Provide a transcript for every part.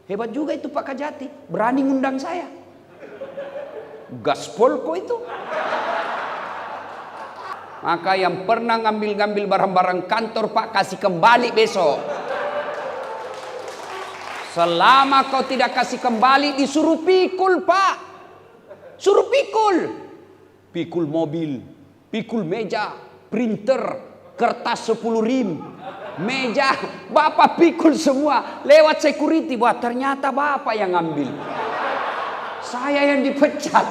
Hebat juga itu Pak Kajati, berani ngundang saya. Gaspol kok itu. Maka yang pernah ngambil-ngambil barang-barang kantor Pak, kasih kembali besok. Selama kau tidak kasih kembali, disuruh pikul Pak. Suruh pikul. Pikul mobil, pikul meja, printer, kertas 10 rim, meja, Bapak pikul semua. Lewat security, wah ternyata Bapak yang ngambil. Saya yang dipecat.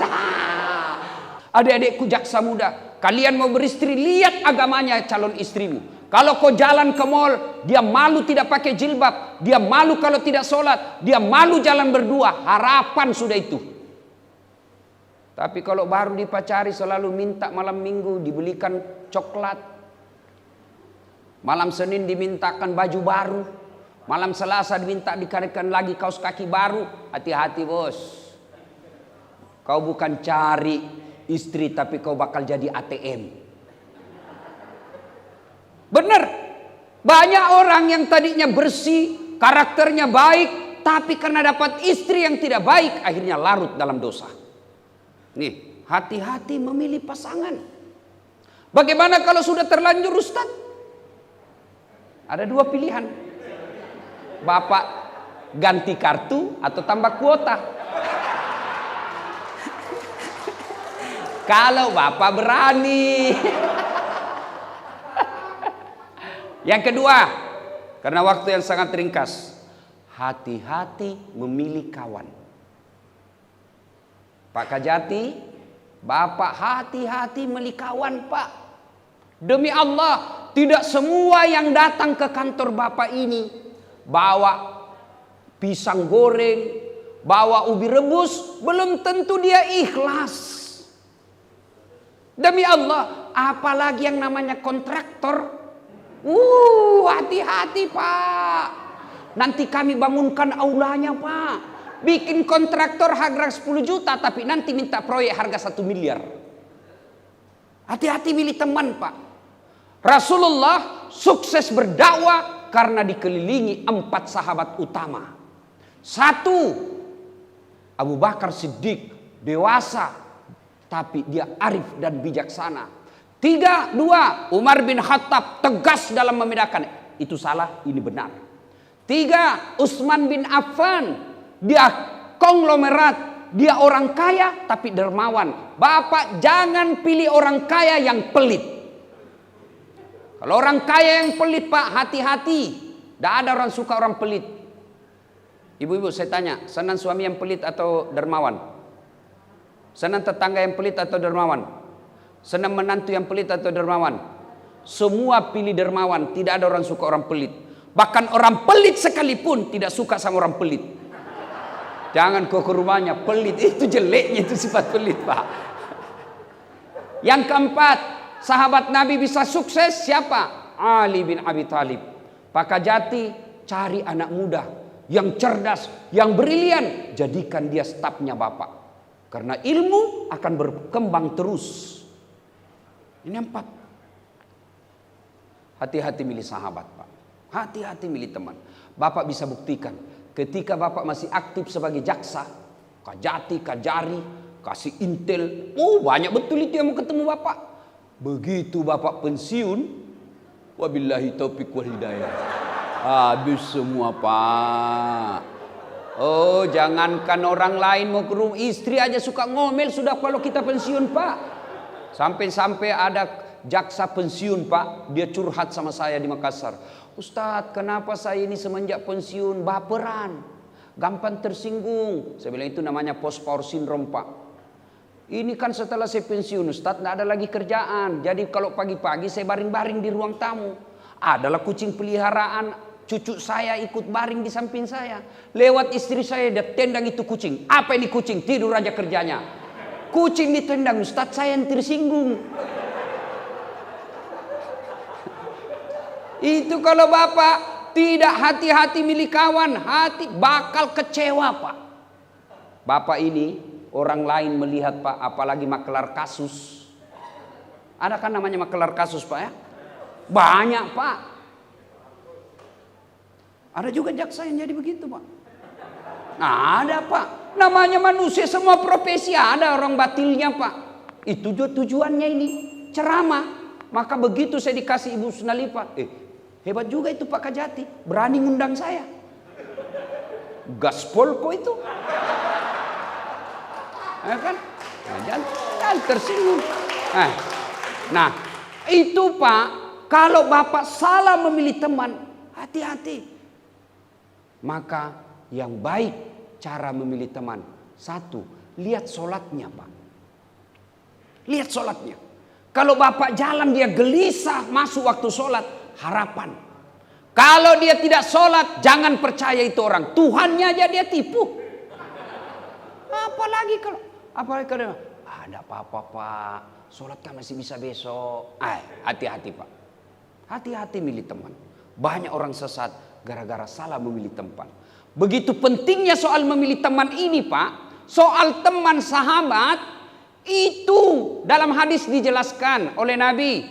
Adik-adikku jaksa muda, kalian mau beristri, lihat agamanya calon istrimu. Kalau kau jalan ke mall, dia malu tidak pakai jilbab, dia malu kalau tidak sholat, dia malu jalan berdua, harapan sudah itu. Tapi kalau baru dipacari selalu minta malam minggu dibelikan coklat, malam Senin dimintakan baju baru, malam Selasa diminta dikarikan lagi kaos kaki baru. Hati-hati bos, kau bukan cari istri tapi kau bakal jadi ATM. Benar, banyak orang yang tadinya bersih, karakternya baik, tapi karena dapat istri yang tidak baik, akhirnya larut dalam dosa. Nih, hati-hati memilih pasangan. Bagaimana kalau sudah terlanjur Ustaz? Ada 2 pilihan. Bapak ganti kartu atau tambah kuota. Kalau Bapak berani. Yang kedua, karena waktu yang sangat ringkas, hati-hati memilih kawan. Pak Kajati, Bapak hati-hati memilih kawan Pak. Demi Allah, tidak semua yang datang ke kantor Bapak ini bawa pisang goreng, bawa ubi rebus, belum tentu dia ikhlas. Demi Allah, apalagi yang namanya kontraktor. Hati-hati Pak. Nanti kami bangunkan aulanya Pak. Bikin kontraktor harga 10 juta tapi nanti minta proyek harga 1 miliar. Hati-hati milih teman Pak. Rasulullah sukses berdakwah karena dikelilingi 4 sahabat utama. 1, Abu Bakar Siddiq, dewasa tapi dia arif dan bijaksana. 3, 2, Umar bin Khattab, tegas dalam membedakan itu salah, ini benar. 3, Utsman bin Affan, dia konglomerat, dia orang kaya tapi dermawan. Bapak jangan pilih orang kaya yang pelit. Kalau orang kaya yang pelit Pak, hati-hati. Tidak ada orang suka orang pelit. Ibu-ibu saya tanya, senang suami yang pelit atau dermawan? Senang tetangga yang pelit atau dermawan? Senang menantu yang pelit atau dermawan? Semua pilih dermawan, tidak ada orang suka orang pelit. Bahkan orang pelit sekalipun tidak suka sama orang pelit. Jangan kau ke rumahnya, pelit itu jeleknya, itu sifat pelit Pak. Yang keempat, sahabat Nabi bisa sukses siapa? Ali bin Abi Thalib. Pak Kajati, cari anak muda yang cerdas, yang brilian, jadikan dia stafnya Bapak. Karena ilmu akan berkembang terus. Ini 4. Hati-hati milih sahabat Pak. Hati-hati milih teman. Bapak bisa buktikan. Ketika Bapak masih aktif sebagai jaksa, Kajati, Kajari, kasih intel. Banyak betul itu yang mau ketemu Bapak. Begitu Bapak pensiun, wabillahi taufiq wal hidayah. Habis semua Pak. Jangankan orang lain mau ke rumah, istri aja suka ngomel sudah kalau kita pensiun Pak. Sampai-sampai ada jaksa pensiun Pak, dia curhat sama saya di Makassar. Ustadz, kenapa saya ini semenjak pensiun baperan, gampang tersinggung. Saya bilang itu namanya post power syndrome Pak. Ini kan setelah saya pensiun Ustadz, tidak ada lagi kerjaan. Jadi kalau pagi-pagi saya baring-baring di ruang tamu. Adalah kucing peliharaan, cucu saya ikut baring di samping saya. Lewat istri saya, dia tendang itu kucing. Apa ini kucing? Tidur aja kerjanya. Kucing ditendang, Ustadz saya yang tersinggung. Itu kalau Bapak tidak hati-hati milih kawan, hati bakal kecewa Pak. Bapak ini orang lain melihat Pak, apalagi makelar kasus. Ada kan namanya makelar kasus Pak ya? Banyak Pak. Ada juga jaksa yang jadi begitu Pak. Nah, ada Pak. Namanya manusia semua profesi ada orang batilnya Pak. Itu tujuannya ini ceramah. Maka begitu saya dikasih Ibu Sunalipa, hebat juga itu Pak Kajati, berani ngundang saya. Gaspol kok itu. Ya kan? Nah, jangan tersinggung. Nah, itu Pak, kalau Bapak salah memilih teman, hati-hati. Maka yang baik cara memilih teman, satu, lihat sholatnya Pak. Lihat sholatnya. Kalau Bapak jalan dia gelisah masuk waktu sholat, harapan. Kalau dia tidak sholat, jangan percaya itu orang. Tuhannya aja dia tipu. Apalagi kalau ada apa-apa Pak, sholat kan masih bisa besok. Hati-hati Pak. Hati-hati milih teman. Banyak orang sesat gara-gara salah memilih teman. Begitu pentingnya soal memilih teman ini Pak. Soal teman sahabat. Itu dalam hadis dijelaskan oleh Nabi.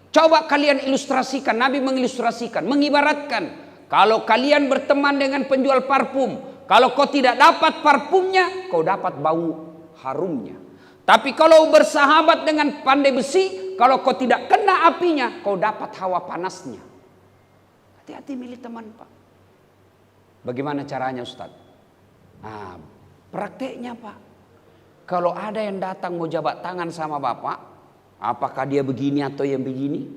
Coba kalian ilustrasikan. Nabi mengilustrasikan, mengibaratkan. Kalau kalian berteman dengan penjual parfum, kalau kau tidak dapat parfumnya, kau dapat bau harumnya. Tapi kalau bersahabat dengan pandai besi, kalau kau tidak kena apinya, kau dapat hawa panasnya. Hati-hati milih teman Pak. Bagaimana caranya Ustaz? Nah, prakteknya Pak. Kalau ada yang datang mau jabat tangan sama Bapak, apakah dia begini atau yang begini?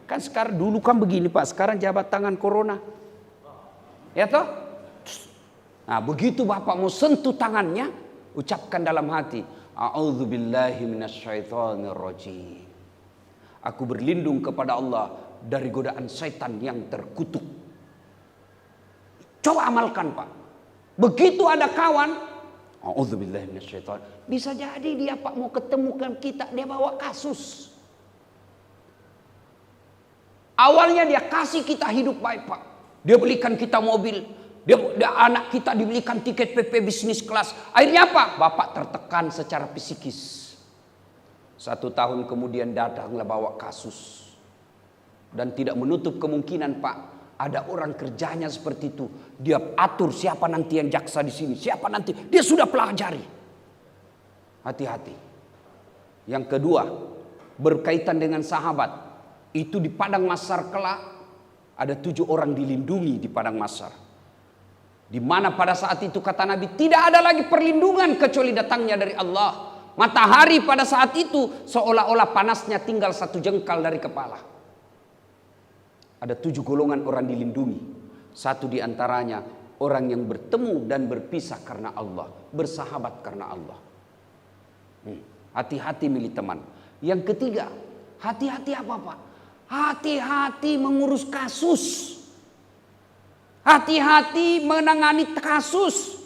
Kan sekarang dulu kan begini Pak, sekarang jabat tangan corona. Ya toh? Nah, begitu Bapak mau sentuh tangannya, ucapkan dalam hati, a'udzubillahi minasyaitonirrajim. Aku berlindung kepada Allah dari godaan setan yang terkutuk. Coba amalkan Pak. Begitu ada kawan, a'udzubillahi minasyaitonir. Bisa jadi dia Pak mau ketemukan kita, dia bawa kasus. Awalnya dia kasih kita hidup baik Pak. Dia belikan kita mobil. Dia anak kita dibelikan tiket PP bisnis kelas. Akhirnya apa? Bapak tertekan secara psikis. 1 tahun kemudian datanglah bawa kasus. Dan tidak menutup kemungkinan Pak, ada orang kerjanya seperti itu. Dia atur siapa nanti yang jaksa di sini, siapa nanti. Dia sudah pelajari. Hati-hati. Yang kedua, berkaitan dengan sahabat. Itu di padang mahsyar kelak ada 7 orang dilindungi di padang mahsyar. Di mana pada saat itu kata Nabi tidak ada lagi perlindungan kecuali datangnya dari Allah. Matahari pada saat itu seolah-olah panasnya tinggal 1 jengkal dari kepala. Ada 7 golongan orang dilindungi. 1 diantaranya orang yang bertemu dan berpisah karena Allah, bersahabat karena Allah. Hati-hati milih teman. Yang ketiga, hati-hati apa Pak? Hati-hati mengurus kasus. Hati-hati menangani kasus.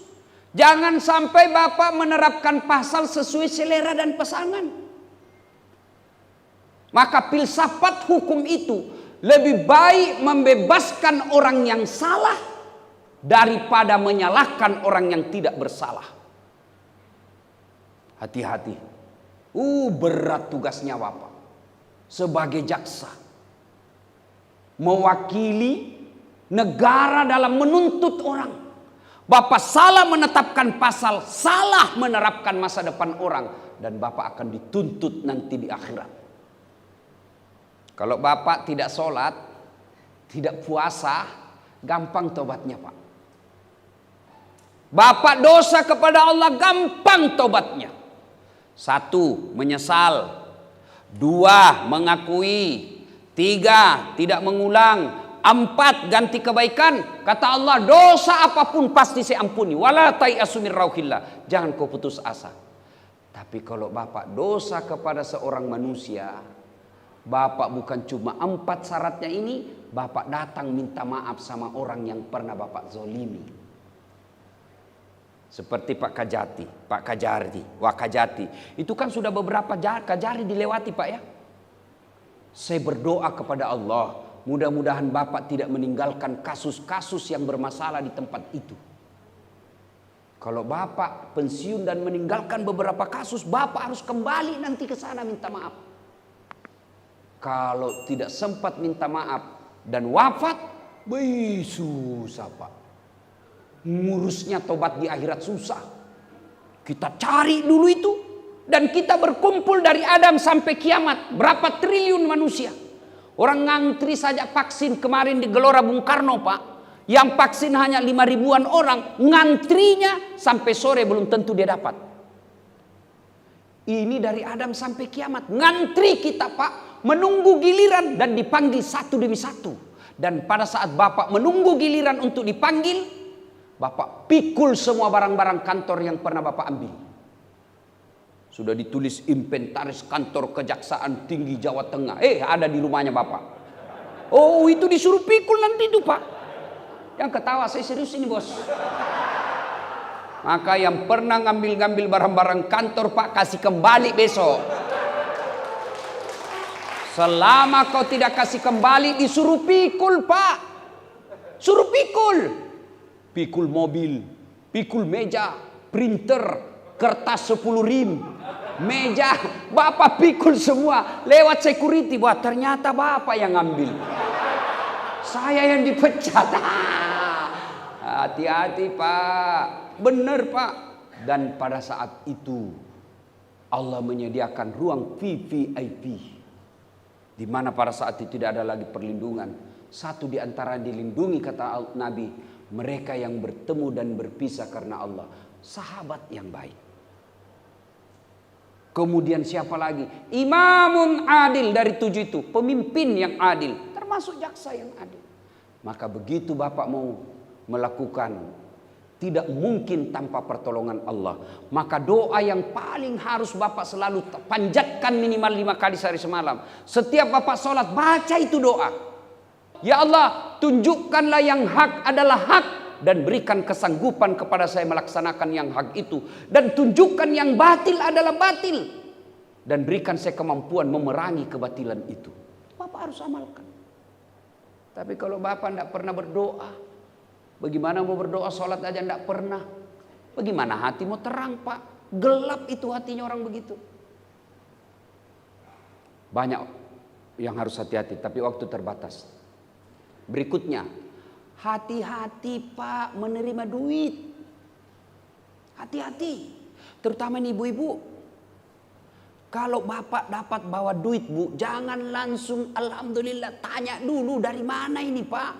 Jangan sampai Bapak menerapkan pasal sesuai selera dan pasangan. Maka filsafat hukum itu lebih baik membebaskan orang yang salah daripada menyalahkan orang yang tidak bersalah. Hati-hati. Berat tugasnya Bapak. Sebagai jaksa. Mewakili negara dalam menuntut orang. Bapak salah menetapkan pasal, salah menerapkan masa depan orang. Dan Bapak akan dituntut nanti di akhirat. Kalau Bapak tidak sholat, tidak puasa, gampang tobatnya Pak. Bapak dosa kepada Allah, gampang tobatnya. 1, menyesal. 2, mengakui. 3, tidak mengulang. 4, ganti kebaikan. Kata Allah, dosa apapun pasti saya ampuni. Wala tai'asu min rauhillah. Jangan kau putus asa. Tapi kalau Bapak dosa kepada seorang manusia, Bapak bukan cuma 4 syaratnya ini, Bapak datang minta maaf sama orang yang pernah Bapak zolimi. Seperti Pak Kajati. Itu kan sudah beberapa Kajari dilewati Pak ya. Saya berdoa kepada Allah, mudah-mudahan Bapak tidak meninggalkan kasus-kasus yang bermasalah di tempat itu. Kalau Bapak pensiun dan meninggalkan beberapa kasus, Bapak harus kembali nanti ke sana minta maaf. Kalau tidak sempat minta maaf dan wafat, susah Pak. Ngurusnya tobat di akhirat susah. Kita cari dulu itu. Dan kita berkumpul dari Adam sampai kiamat. Berapa triliun manusia. Orang ngantri saja vaksin kemarin di Gelora Bung Karno, Pak. Yang vaksin hanya 5 ribuan orang. Ngantrinya sampai sore belum tentu dia dapat. Ini dari Adam sampai kiamat. Ngantri kita, Pak. Menunggu giliran dan dipanggil satu demi satu. Dan pada saat Bapak menunggu giliran untuk dipanggil, Bapak pikul semua barang-barang kantor yang pernah Bapak ambil. Sudah ditulis inventaris kantor Kejaksaan Tinggi Jawa Tengah. Ada di rumahnya Bapak. Oh, itu disuruh pikul nanti itu, Pak. Yang ketawa, saya serius ini, Bos. Maka yang pernah ngambil-ngambil barang-barang kantor, Pak, kasih kembali besok. Selama kau tidak kasih kembali, disuruh pikul, Pak. Suruh pikul. Pikul mobil, pikul meja, printer, kertas 10 rim, meja, Bapak pikul semua. Lewat security, wah ternyata Bapak yang ngambil. Saya yang dipecat. Hati-hati, Pak. Benar, Pak. Dan pada saat itu Allah menyediakan ruang VVIP, di mana pada saat itu tidak ada lagi perlindungan. Satu di antara dilindungi, kata Nabi, mereka yang bertemu dan berpisah karena Allah. Sahabat yang baik. Kemudian siapa lagi? Imamun adil, dari 7 itu. Pemimpin yang adil. Termasuk jaksa yang adil. Maka begitu Bapak mau melakukan, tidak mungkin tanpa pertolongan Allah. Maka doa yang paling harus Bapak selalu panjatkan minimal 5 kali sehari semalam. Setiap Bapak sholat, baca itu doa. Ya Allah, tunjukkanlah yang hak adalah hak. Dan berikan kesanggupan kepada saya melaksanakan yang hak itu. Dan tunjukkan yang batil adalah batil. Dan berikan saya kemampuan memerangi kebatilan itu. Bapak harus amalkan. Tapi kalau Bapak tidak pernah berdoa, bagaimana mau berdoa, sholat aja tidak pernah. Bagaimana hati mau terang, Pak? Gelap itu hatinya orang begitu. Banyak yang harus hati-hati, tapi waktu terbatas. Berikutnya, hati-hati, Pak, menerima duit. Hati-hati. Terutama nih ibu-ibu. Kalau Bapak dapat bawa duit, Bu, jangan langsung alhamdulillah, tanya dulu dari mana ini, Pak.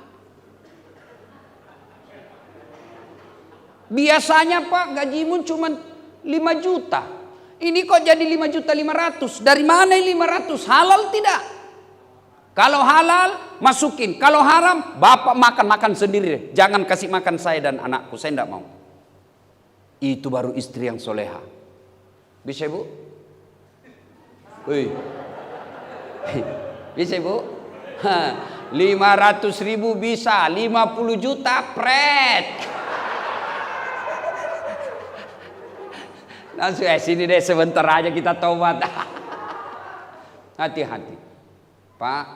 Biasanya, Pak, gajimu cuma 5 juta. Ini kok jadi 5.500.000. Dari mana 500? Halal tidak? Kalau halal, masukin. Kalau haram, Bapak makan sendiri. Jangan kasih makan saya dan anakku. Saya tidak mau. Itu baru istri yang soleha. Bisa, Bu? Wih. Bisa, Bu? 500.000 bisa. 50 juta, pret. Langsung sini deh, sebentar aja kita tobat. Hati-hati. Pak,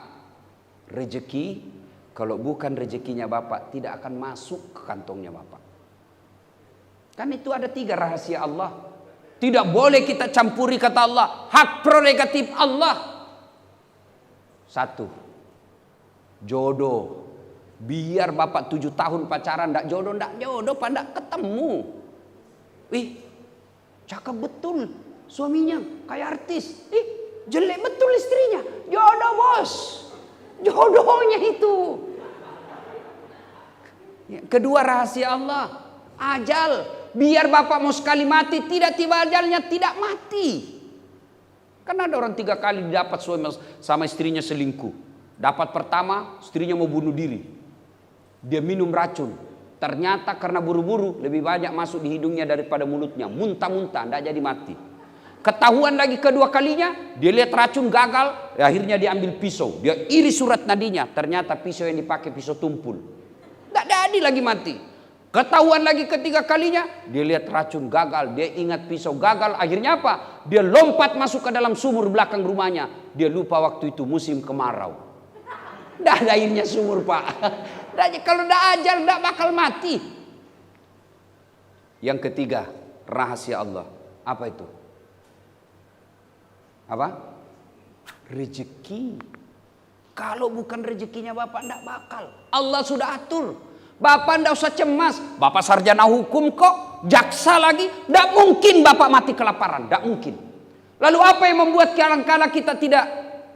rezeki kalau bukan rezekinya Bapak tidak akan masuk ke kantongnya Bapak. Kan itu ada 3 rahasia Allah. Tidak boleh kita campuri, kata Allah. Hak prerogatif Allah. 1, jodoh. Biar Bapak 7 tahun pacaran ndak jodoh, Pak, ndak ketemu. Wih, cakep betul suaminya, kayak artis. Jelek betul istrinya. Jodoh, Bos. Jodohnya itu. Kedua rahasia Allah, ajal. Biar Bapak mau sekali mati, tidak tiba ajalnya, tidak mati. Karena ada orang 3 kali dapat suami sama istrinya selingkuh. Dapat pertama, istrinya mau bunuh diri. Dia minum racun. Ternyata karena buru-buru, lebih banyak masuk di hidungnya daripada mulutnya. Muntah-muntah, tidak jadi mati. Ketahuan lagi kedua kalinya, dia lihat racun gagal, akhirnya dia ambil pisau. Dia iris surat nadinya, ternyata pisau yang dipakai pisau tumpul. Tidak jadi lagi mati. Ketahuan lagi ketiga kalinya, dia lihat racun gagal, dia ingat pisau gagal, akhirnya apa? Dia lompat masuk ke dalam sumur belakang rumahnya. Dia lupa waktu itu musim kemarau. Tidak ada airnya sumur, Pak. Kalau tidak ajal, tidak bakal mati. Yang ketiga, rahasia Allah. Apa itu? Apa? Rezeki. Kalau bukan rezekinya Bapak, tidak bakal. Allah sudah atur. Bapak ndak usah cemas. Bapak sarjana hukum kok, jaksa lagi. Ndak mungkin Bapak mati kelaparan, ndak mungkin. Lalu apa yang membuat kadang-kala kita tidak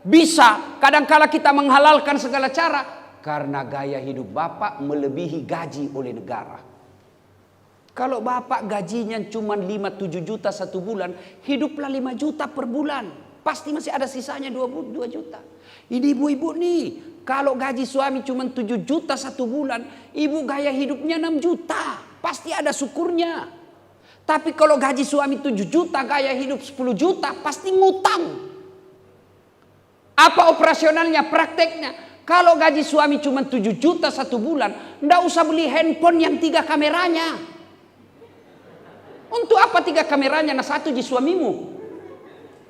bisa, kadang-kala kita menghalalkan segala cara? Karena gaya hidup Bapak melebihi gaji oleh negara. Kalau Bapak gajinya cuma 5-7 juta satu bulan, hiduplah 5 juta per bulan. Pasti masih ada sisanya 2 juta. Ini ibu-ibu nih, kalau gaji suami cuma 7 juta satu bulan, ibu gaya hidupnya 6 juta. Pasti ada syukurnya. Tapi kalau gaji suami 7 juta, gaya hidup 10 juta, pasti ngutang. Apa operasionalnya, prakteknya? Kalau gaji suami cuma 7 juta satu bulan, ndak usah beli handphone yang 3 kameranya. Untuk apa 3 kameranya? Nah 1 di suamimu.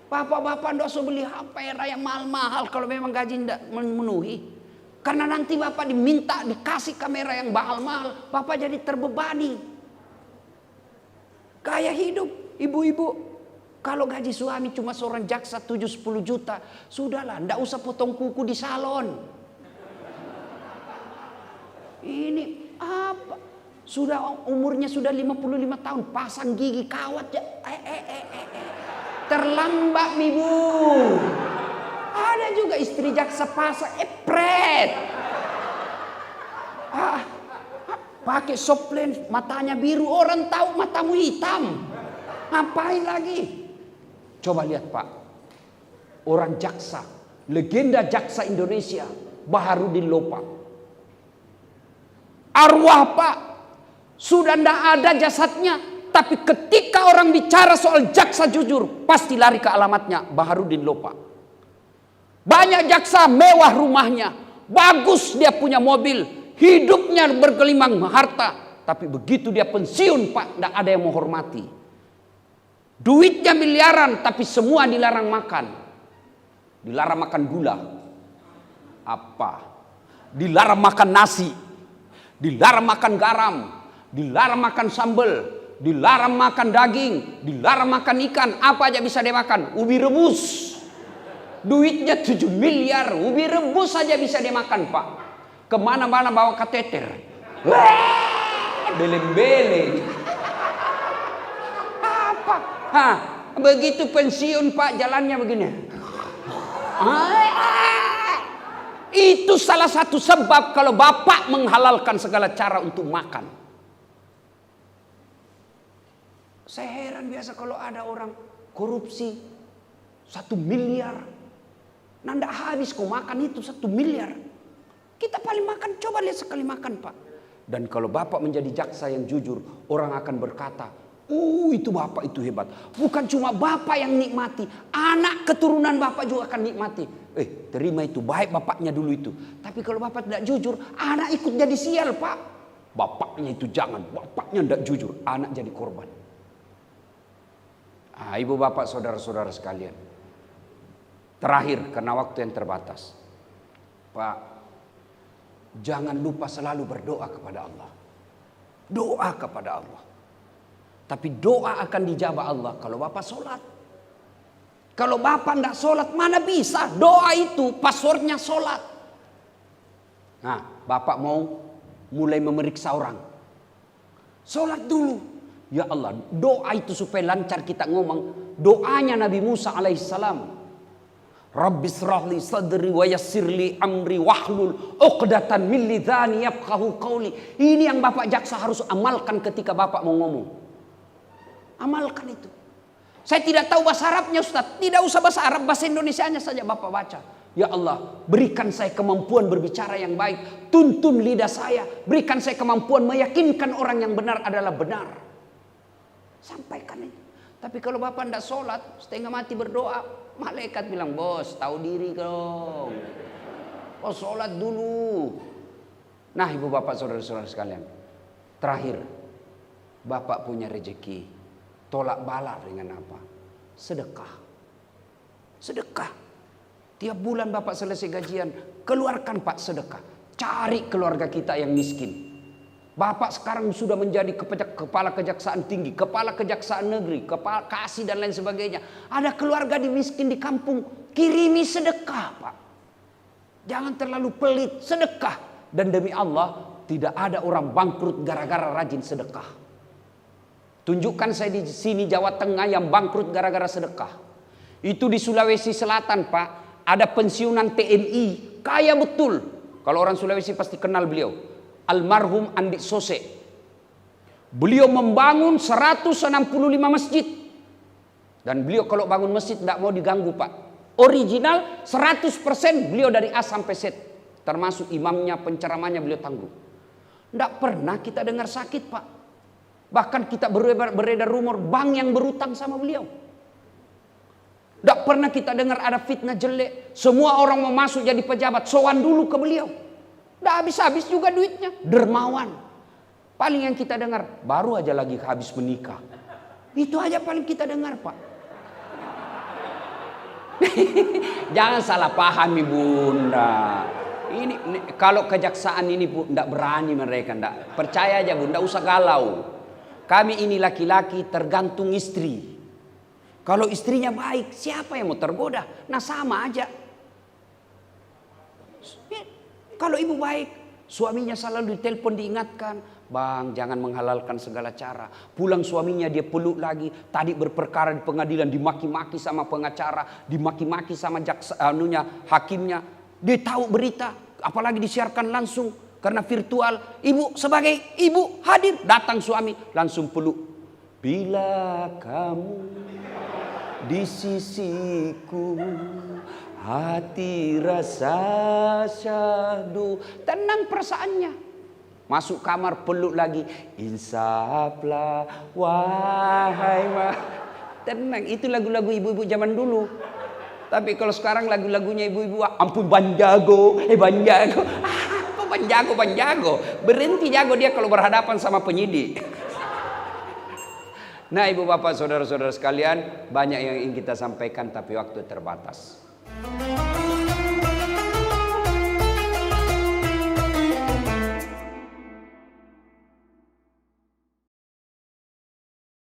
Bapak-bapak ndak usah beli HP yang mahal-mahal kalau memang gaji ndak memenuhi. Karena nanti bapak diminta dikasih kamera yang mahal-mahal, bapak jadi terbebani. Gaya hidup ibu-ibu. Kalau gaji suami cuma seorang jaksa 7-10 juta, sudahlah, ndak usah potong kuku di salon. Ini apa? Sudah umurnya sudah 55 tahun, pasang gigi kawat ya. Terlambat ibu. Ada juga istri jaksa pasang epret. Pakai softlen, matanya biru, orang tahu matamu hitam. Ngapain lagi? Coba lihat Pak, orang jaksa, legenda jaksa Indonesia, Baharudin Lopa. Arwah Pak, sudah tidak ada jasadnya. Tapi ketika orang bicara soal jaksa jujur, pasti lari ke alamatnya Baharudin Lopa. Banyak jaksa mewah rumahnya, bagus dia punya mobil, hidupnya bergelimang harta. Tapi begitu dia pensiun Pak, tidak ada yang menghormati. Duitnya miliaran, tapi semua dilarang makan. Dilarang makan gula. Apa? Dilarang makan nasi. Dilarang makan garam. Dilarang makan sambal. Dilarang makan daging. Dilarang makan ikan. Apa aja bisa dia makan? Ubi rebus. Duitnya 7 miliar. Ubi rebus saja bisa dia makan Pak. Kemana-mana bawa kateter. Beleng-beleng. Apa? Begitu pensiun Pak jalannya begini. Itu salah satu sebab kalau bapak menghalalkan segala cara untuk makan. Saya heran biasa kalau ada orang korupsi 1 miliar. Nah tidak habis kau makan itu 1 miliar. Kita paling makan, coba lihat sekali makan Pak. Dan kalau bapak menjadi jaksa yang jujur, orang akan berkata, itu bapak itu hebat. Bukan cuma bapak yang nikmati, anak keturunan bapak juga akan nikmati. Terima itu, baik bapaknya dulu itu. Tapi kalau bapak tidak jujur, anak ikut jadi sial Pak. Bapaknya itu jangan, bapaknya tidak jujur, anak jadi korban. Ibu bapak saudara-saudara sekalian. Terakhir karena waktu yang terbatas. Pak, jangan lupa selalu berdoa kepada Allah. Doa kepada Allah. Tapi doa akan dijawab Allah kalau bapak sholat. Kalau bapak tidak sholat mana bisa. Doa itu passwordnya sholat. Nah bapak mau mulai memeriksa orang. Sholat dulu. Ya Allah, doa itu supaya lancar kita ngomong. Doanya Nabi Musa alaihissalam. Rabbi srahli sadri wa yassirli amri wahlul uqdatan min lidhani yafqahu qawli. Ini yang bapak jaksa harus amalkan ketika bapak mau ngomong. Amalkan itu. Saya tidak tahu bahasa Arabnya Ustaz. Tidak usah bahasa Arab, bahasa Indonesianya saja bapak baca. Ya Allah, berikan saya kemampuan berbicara yang baik. Tuntun lidah saya. Berikan saya kemampuan meyakinkan orang yang benar adalah benar. Sampaikan itu. Tapi kalau bapak tidak sholat, setengah mati berdoa, malaikat bilang, bos tahu diri dong. Oh sholat dulu. Nah ibu bapak saudara-saudara sekalian. Terakhir, bapak punya rezeki. Tolak bala dengan apa? Sedekah. Sedekah. Tiap bulan bapak selesai gajian, keluarkan pak sedekah. Cari keluarga kita yang miskin. Bapak sekarang sudah menjadi kepala kejaksaan tinggi, kepala kejaksaan negeri, kepala kasih dan lain sebagainya. Ada keluarga di miskin di kampung, kirimi sedekah pak. Jangan terlalu pelit, sedekah. Dan demi Allah, tidak ada orang bangkrut gara-gara rajin sedekah. Tunjukkan saya di sini Jawa Tengah yang bangkrut gara-gara sedekah. Itu di Sulawesi Selatan, Pak. Ada pensiunan TNI, kaya betul. Kalau orang Sulawesi pasti kenal beliau. Almarhum Andi Sose. Beliau membangun 165 masjid. Dan beliau kalau bangun masjid tidak mau diganggu, Pak. Original 100% beliau dari A sampai Z. Termasuk imamnya, penceramahnya beliau tanggung. Tidak pernah kita dengar sakit, Pak. Bahkan kita beredar rumor bank yang berutang sama beliau. Tidak pernah kita dengar ada fitnah jelek. Semua orang mau masuk jadi pejabat, sowan dulu ke beliau. Tidak habis-habis juga duitnya. Dermawan. Paling yang kita dengar, baru aja lagi habis menikah. Itu aja paling kita dengar, Pak. Jangan salah pahami Bunda. Ini kalau kejaksaan ini Bu, tidak berani mereka. Tidak. Percaya aja Bu, tidak usah galau. Kami ini laki-laki tergantung istri. Kalau istrinya baik, siapa yang mau tergoda? Nah sama aja. Kalau ibu baik, suaminya selalu ditelepon diingatkan. Bang, jangan menghalalkan segala cara. Pulang suaminya dia peluk lagi. Tadi berperkara di pengadilan dimaki-maki sama pengacara, dimaki-maki sama hakimnya. Dia tahu berita, apalagi disiarkan langsung karena virtual. Ibu sebagai ibu hadir, datang suami langsung peluk. Bila kamu di sisiku, hati rasa syahdu. Tenang perasaannya. Masuk kamar peluk lagi. Insaflah wahai tenang. Itu lagu-lagu ibu-ibu zaman dulu. Tapi kalau sekarang lagu-lagunya ibu-ibu, ampun Banjago, Banjago. Apa Banjago? Berhenti jago dia kalau berhadapan sama penyidik. Nah ibu bapak saudara-saudara sekalian, banyak yang ingin kita sampaikan tapi waktu terbatas.